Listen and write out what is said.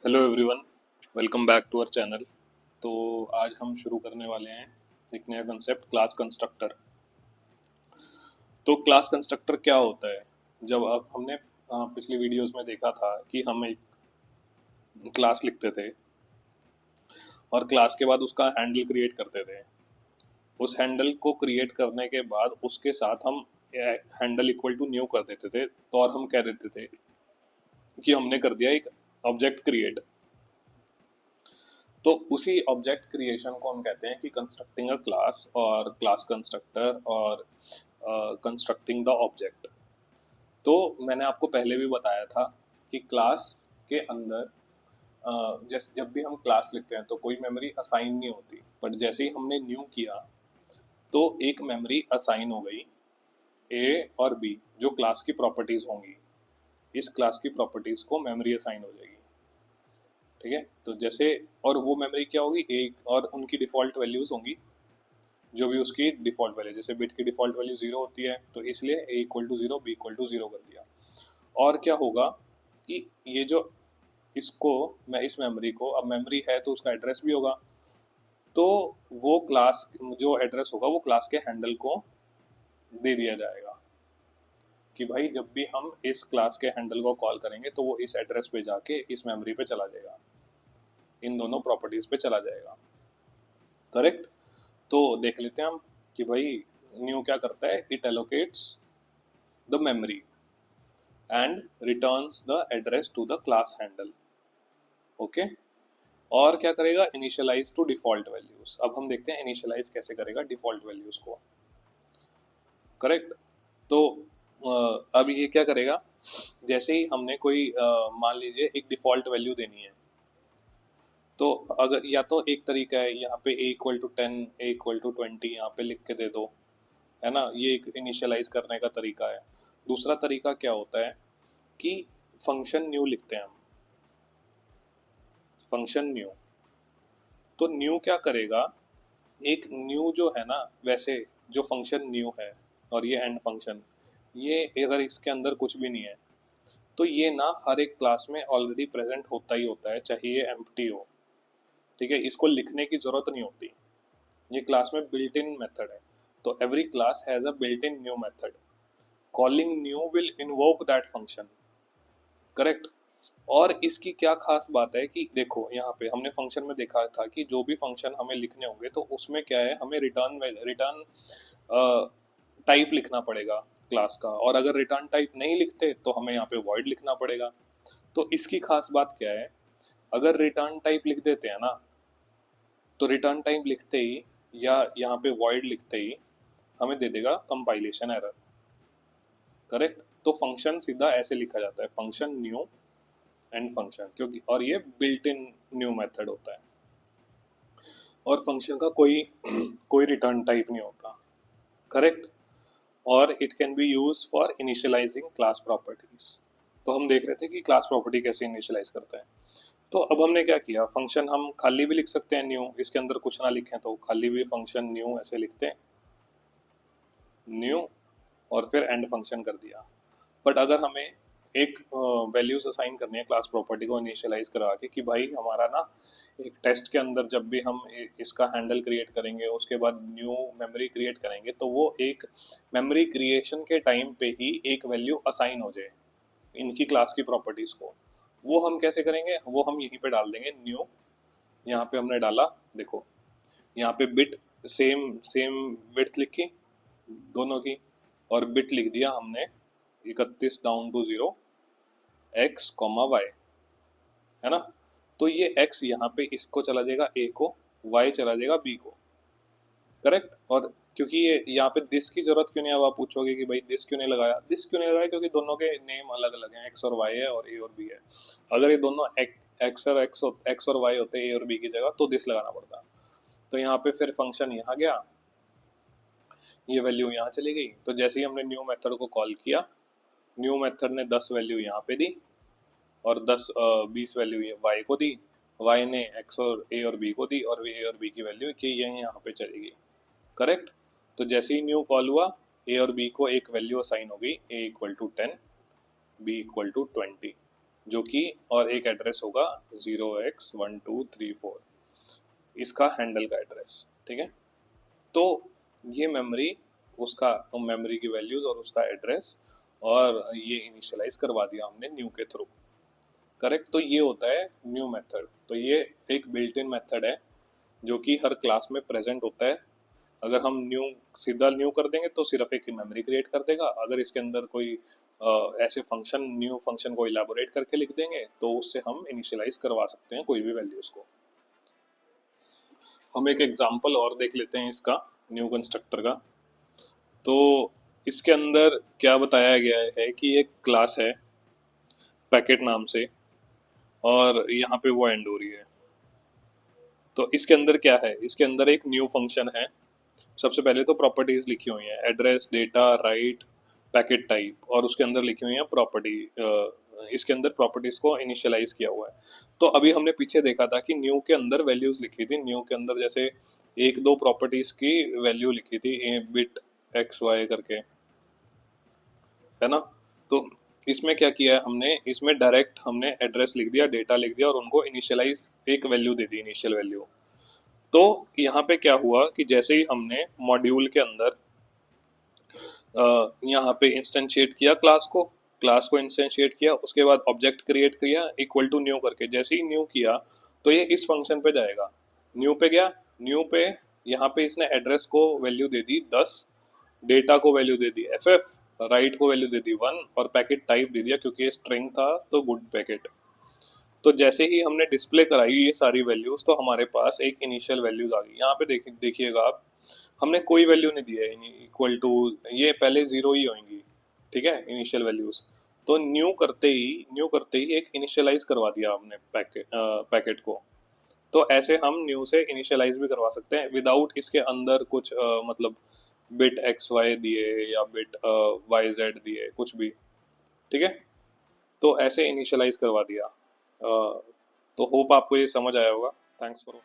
Hello everyone, welcome back to our channel. तो आज हम शुरू करने वाले हैं एक नया कंसेप्ट, क्लास कंस्ट्रक्टर। तो क्लास कंस्ट्रक्टर क्या होता है? जब अब हमने पिछली वीडियोस में देखा था कि हम एक क्लास लिखते थे और क्लास के बाद उसका हैंडल क्रिएट करते थे। उस हैंडल को क्रिएट करने के बाद उसके साथ हम हैंडल इक्वल टू न्यू कर देते थे, तो और हम कह देते थे कि हमने कर दिया एक ऑब्जेक्ट क्रिएट। तो उसी ऑब्जेक्ट क्रिएशन को हम कहते हैं कि कंस्ट्रक्टिंग अ क्लास और क्लास कंस्ट्रक्टर और कंस्ट्रक्टिंग द ऑब्जेक्ट। तो मैंने आपको पहले भी बताया था कि क्लास के अंदर जैसे जब भी हम क्लास लिखते हैं तो कोई मेमोरी असाइन नहीं होती, बट जैसे ही हमने न्यू किया तो एक मेमोरी असाइन हो गई, ए और बी जो क्लास की प्रॉपर्टीज होंगी। इस क्लास की प्रॉपर्टीज को मेमोरी असाइन हो जाएगी। ठीक है, तो जैसे और वो मेमोरी क्या होगी, एक और उनकी डिफॉल्ट वैल्यूज होंगी, जो भी उसकी डिफॉल्ट वैल्यू, जैसे बिट की डिफॉल्ट वैल्यू जीरो होती है तो इसलिए A equal to zero, B equal to zero कर दिया। और क्या होगा कि ये जो इसको मैं इस मेमोरी को, अब मेमोरी है तो उसका एड्रेस भी होगा, तो वो क्लास जो एड्रेस होगा वो क्लास के हैंडल को दे दिया जाएगा कि भाई जब भी हम इस क्लास के हैंडल को कॉल करेंगे तो वो इस एड्रेस पे जाके इस मेमोरी पे चला जाएगा, इन दोनों प्रॉपर्टीज पे चला जाएगा। करेक्ट। तो देख लेते हैं हम कि भाई न्यू क्या करता है, it allocates the memory and returns the address to the class handle. Okay. और क्या करेगा, इनिशियलाइज टू डिफॉल्ट वैल्यूज। अब हम देखते हैं इनिशियलाइज कैसे करेगा डिफॉल्ट वैल्यूज को। करेक्ट। तो अब ये क्या करेगा, जैसे ही हमने कोई मान लीजिए एक डिफॉल्ट वैल्यू देनी है, तो अगर या तो एक तरीका है यहाँ पे A equal to 10, A equal to 20 यहाँ पे लिख के दे दो, है ना, ये एक इनिशियलाइज करने का तरीका है। दूसरा तरीका क्या होता है कि फंक्शन न्यू लिखते हैं हम, फंक्शन न्यू। तो न्यू क्या करेगा, एक न्यू जो है ना, वैसे जो फंक्शन न्यू है और ये एंड फंक्शन, ये अगर इसके अंदर कुछ भी नहीं है तो ये ना हर एक क्लास में ऑलरेडी प्रेजेंट होता ही होता है, चाहे ये एम्प्टी हो। ठीक है, इसको लिखने की जरूरत नहीं होती, ये क्लास में बिल्ट इन मेथड है। तो every class has a built in new method, calling new will invoke that function. Correct. और इसकी क्या खास बात है कि देखो यहाँ पे हमने फंक्शन में देखा था कि जो भी फंक्शन हमें लिखने होंगे तो उसमें क्या है, हमें रिटर्न रिटर्न टाइप लिखना पड़ेगा क्लास का, और अगर रिटर्न टाइप नहीं लिखते तो हमें यहाँ पे वॉइड लिखना पड़ेगा। तो इसकी खास बात क्या है, अगर रिटर्न टाइप लिख देते हैं ना, तो रिटर्न टाइप लिखते ही या यहाँ पे वॉइड लिखते ही हमें दे देगा कंपाइलेशन एरर। करेक्ट। तो फंक्शन सीधा ऐसे लिखा जाता है, फंक्शन न्यू एंड फंक्शन, क्योंकि और ये बिल्ट इन न्यू मेथड होता है, और फंक्शन का कोई कोई रिटर्न टाइप नहीं होता। करेक्ट। और it can be use for initialising class properties. तो हम देख रहे थे कि क्लास प्रॉपर्टी कैसे इनिशियलाइज करते हैं। तो अब हमने क्या किया, फंक्शन हम खाली भी लिख सकते हैं न्यू, इसके अंदर कुछ ना लिखें तो खाली भी फंक्शन न्यू ऐसे लिखते हैं, न्यू, और फिर एंड फंक्शन कर दिया। बट अगर हमें एक वैल्यूज असाइन करनी है क्लास प्रॉपर्टी को इनिशियलाइज करा के कि भाई हमारा ना एक टेस्ट के अंदर जब भी हम इसका हैंडल क्रिएट करेंगे उसके बाद न्यू मेमोरी क्रिएट करेंगे तो वो एक मेमोरी क्रिएशन के टाइम पे ही एक वैल्यू असाइन हो जाए इनकी क्लास की प्रॉपर्टीज को, वो हम कैसे करेंगे, वो हम यहीं पे डाल देंगे न्यू। यहाँ पे हमने डाला, देखो यहाँ पे बिट सेम सेम विड्थ लिखी दोनों की, और बिट लिख दिया हमने 31 down to 0, x comma y, है ना। तो ये एक्स यहाँ पे इसको चला जाएगा ए को, वाई चला जाएगा बी को। करेक्ट। और क्योंकि ये यहाँ पे दिस की जरूरत क्यों नहीं, अब आप पूछोगे कि भाई दिस क्यों नहीं लगाया, दिस क्यों नहीं लगाया, क्योंकि दोनों के नेम अलग अलग हैं, एक्स और वाई है और ए और बी है। अगर ये दोनों एक्स और वाई होते ए और बी की जगह तो दिस लगाना पड़ता। तो यहाँ पे फिर फंक्शन यहाँ गया, ये वैल्यू यहाँ चली गई, तो जैसे ही हमने न्यू मेथड को कॉल किया, न्यू मेथड ने 10 वैल्यू यहाँ पे दी और 20 वैल्यू ये वाई को दी, वाई ने एक्स और ए और बी को दी, और ए और बी की वैल्यू कि ये यहाँ पे चलेगी। करेक्ट। तो जैसे ही न्यू कॉल हुआ, ए और बी को एक वैल्यू असाइन हो गई, A equal to 10, B equal to 20, जो कि और एक एड्रेस होगा 0x1234, इसका हैंडल का एड्रेस। ठीक है, तो ये मेमोरी, उसका मेमोरी की वैल्यूज और उसका एड्रेस, और ये इनिशियलाइज करवा दिया हमने न्यू के थ्रू। करेक्ट, तो ये होता है न्यू मेथड। तो ये एक बिल्ट इन मेथड है जो कि हर क्लास में प्रेजेंट होता है। अगर हम न्यू सीधा न्यू कर देंगे तो सिर्फ एक मेमोरी क्रिएट कर देगा। अगर इसके अंदर कोई ऐसे फंक्शन, न्यू फंक्शन को इलेबोरेट करके लिख देंगे तो उससे हम इनिशियलाइज करवा सकते हैं कोई भी वैल्यूज को। हम एक एग्जांपल और देख लेते हैं इसका, न्यू कंस्ट्रक्टर का। तो इसके अंदर क्या बताया गया है कि एक क्लास है पैकेट नाम से, और यहाँ पे वो एंड हो रही है। तो इसके अंदर क्या है, इसके अंदर एक न्यू फंक्शन है। सबसे पहले तो प्रॉपर्टीज लिखी हुई हैं, address, data, right, packet type, और उसके अंदर लिखी हुई है प्रॉपर्टी। इसके अंदर प्रॉपर्टीज को इनिशियलाइज किया हुआ है। तो अभी हमने पीछे देखा था कि न्यू के अंदर वैल्यूज लिखी थी, न्यू के अंदर जैसे एक दो प्रॉपर्टीज की वैल्यू लिखी थी, बिट एक्स वाई करके, है ना। तो इसमें क्या किया है हमने, इसमें डायरेक्ट हमने एड्रेस लिख दिया, डेटा लिख दिया, और उनको इनिशियलाइज एक वैल्यू दे दी, इनिशियल वैल्यू। तो यहाँ पे क्या हुआ कि जैसे ही हमने मॉड्यूल के अंदर यहाँ पे इंस्टेंशिएट किया क्लास को इंस्टेंशिएट किया, उसके बाद ऑब्जेक्ट क्रिएट किया इक्वल टू न्यू करके, जैसे ही न्यू किया तो ये इस फंक्शन पे जाएगा। न्यू पे गया, न्यू पे यहाँ पे इसने एड्रेस को वैल्यू दे दी 10, डेटा को वैल्यू दे दी FF, राइट को वैल्यू दे दी 1, और पैकेट टाइप दे दिया क्योंकि ये स्ट्रिंग था तो गुड पैकेट। तो जैसे ही हमने डिस्प्ले कराई ये सारी वैल्यूज तो हमारे पास एक इनिशियल वैल्यूज आ गई। यहाँ पे देखिएगा आप, हमने कोई वैल्यू नहीं दिया है इक्वल टू, ये पहले जीरो ही होंगी। ठीक है, इनिशियल वैल्यूज। तो न्यू करते ही एक इनिशियलाइज करवा दिया हमने पैकेट को। तो ऐसे हम न्यू से इनिशियलाइज भी करवा सकते हैं विदाउट इसके अंदर कुछ मतलब बिट एक्स वाई दिए या बिट वाई जेड दिए, कुछ भी। ठीक है, तो ऐसे इनिशियलाइज करवा दिया। तो होप आपको ये समझ आया होगा। Thanks for